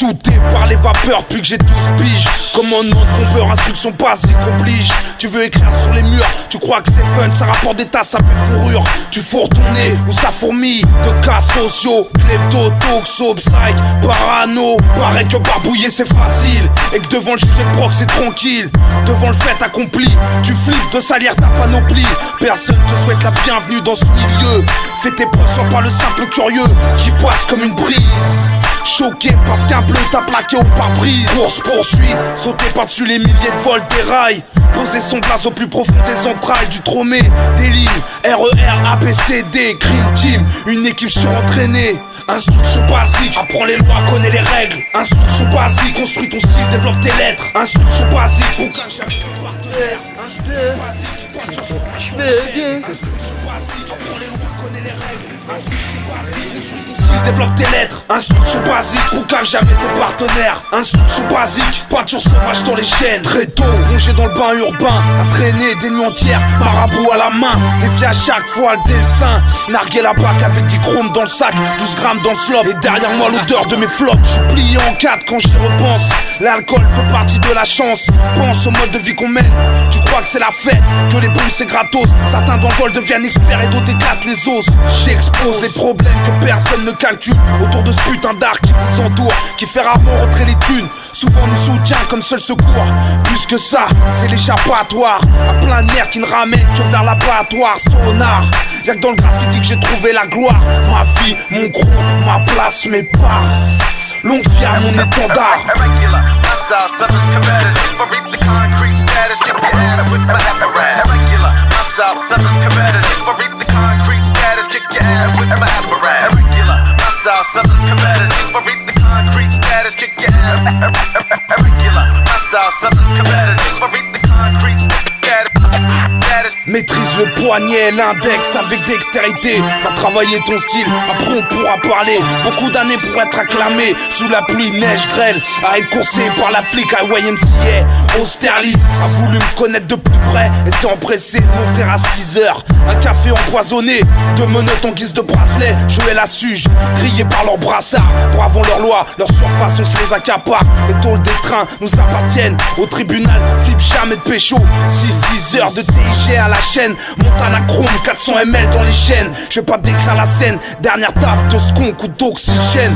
Shooté par les vapeurs depuis que j'ai 12 piges. Commandement de pompeur, instruction basique oblige. Tu veux écrire sur les murs, tu crois que c'est fun, ça rapporte des tasses à fourrure. Tu fourres ton nez où ça fourmille de cas sociaux. Klepto, toxo, psych, parano. Paraît que barbouiller c'est facile et que devant le juge de proc c'est tranquille. Devant le fait accompli, tu flippes de salir ta panoplie. Personne te souhaite la bienvenue dans ce milieu. Fais tes preuves, sois pas le simple curieux qui passe comme une brise. Choqué parce qu'un bleu t'a plaqué au pare-brise. Course poursuite, sauter par-dessus les milliers de vols des rails. Poser son place au plus profond des entrailles du tromé. Des lignes, RER, ABCD, Green Team, une équipe surentraînée. Instruction basique, apprends les lois, connais les règles. Instruction basique, construis ton style, développe tes lettres. Instruction basique, pour qu'un jamais te partenaire. Instruction basique, instruction basique, apprends les lois, connais les règles. Instruction basique, développe tes lettres. Instruction basique, pour qu'à jamais tes partenaires. Instruction basique, peinture sauvage dans les chaînes. Très tôt, rongé dans le bain urbain, à traîner des nuits entières, marabout à la main. Défier à chaque fois le destin. Narguer la bac avec 10 chromes dans le sac, 12 grammes dans le slop. Et derrière moi l'odeur de mes flops. Je suis plié en 4 quand j'y repense. L'alcool fait partie de la chance. Pense au mode de vie qu'on mène. Tu crois que c'est la fête, que les bombes c'est gratos. Certains dans le vol deviennent experts et d'autres éclatent les os. J'expose les problèmes que personne ne calcule autour de ce putain d'art qui vous entoure, qui fait rarement rentrer les thunes. Souvent nous soutient comme seul secours. Plus que ça, c'est l'échappatoire à plein air qui ne ramène que vers l'abattoir. Stonard, y'a que dans le graffiti que j'ai trouvé la gloire. Ma vie, mon crew, ma place, mes parts. Longue vie à mon étendard. Something's competitive, but reap the concrete status, kick your ass. Irregular, my style, something's competitive, but reap the concrete status. Maîtrise le poignet, l'index avec dextérité. Va travailler ton style, après on pourra parler. Beaucoup d'années pour être acclamé sous la pluie, neige, grêle. À être coursé par la flic à YMCA. Austerlitz a voulu me connaître de plus près et s'est empressé de m'offrir à 6 heures un café empoisonné, 2 menottes en guise de bracelet. Jouer la suge, grillés par leurs brassards. Bravant leur loi, leur surface on se les accapare. Les tôles des trains nous appartiennent. Au tribunal, flip jamais de pécho. 6 heures de TIG à la chaîne. Montana Chrome, 400 ml dans les chaînes. Je vais pas décrire la scène. Dernière taf de skunk ou d'oxygène.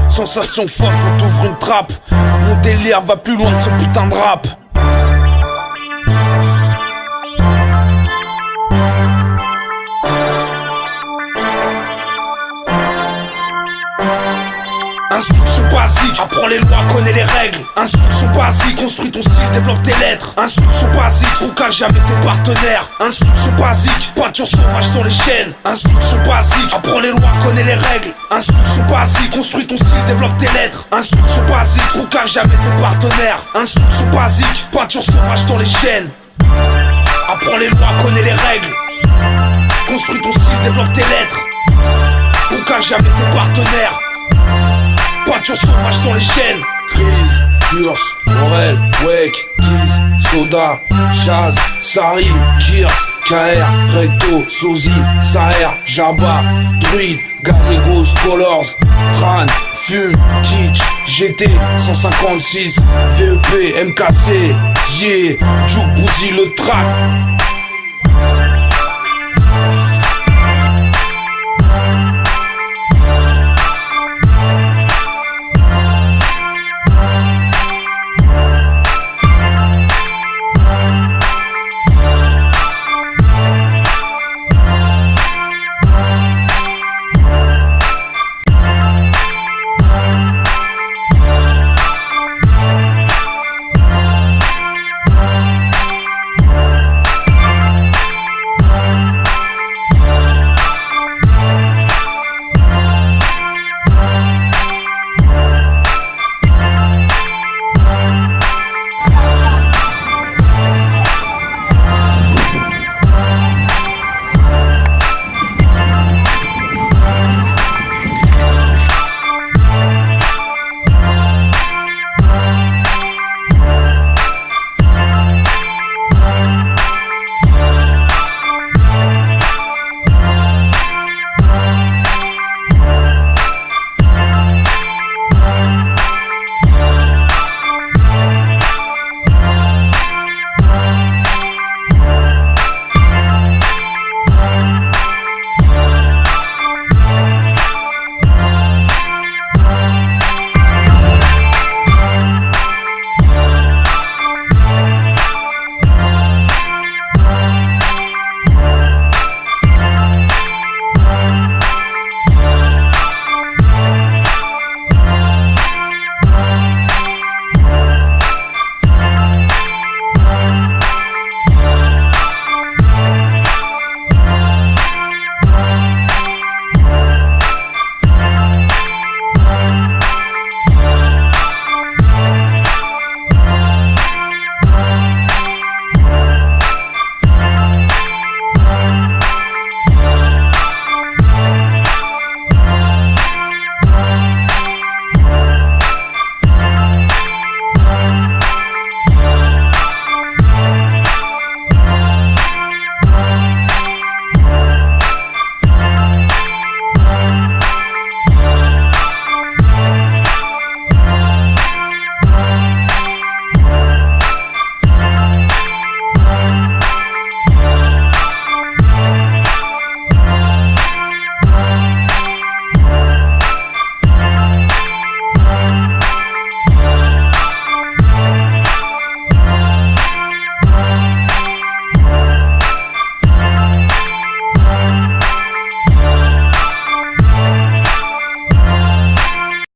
Sensation forte quand t'ouvres une trappe. Mon délire va plus loin que ce putain de rap. Instruction basique, apprends les lois, connais les règles. Instruction basique, construis ton style, développe tes lettres. Instruction basique, pour qu'à jamais tes partenaires. Instruction basique, peinture sauvage dans les chaînes. Instruction basique, apprends les lois, connais les règles. Instruction basique, construis ton style, développe tes lettres. Instruction basique, pour qu'à jamais tes partenaires. Instruction basique, peinture sauvage dans les chaînes. Apprends les lois, connais les règles. Construis ton style, développe tes lettres. Pour qu'à jamais tes partenaires. Peinture sauvage dans les chaînes. Crise, Curse, Morel, Wake, Kiss, Soda, Chaz, Sari, Kirs, KR, Recto, Sozi, Saher, Jabba, Druid, Gallegos, Colors, Tran, Fume, Teach, GT, 156, VEP, MKC, Yeah, Juke, Bouzy, le track.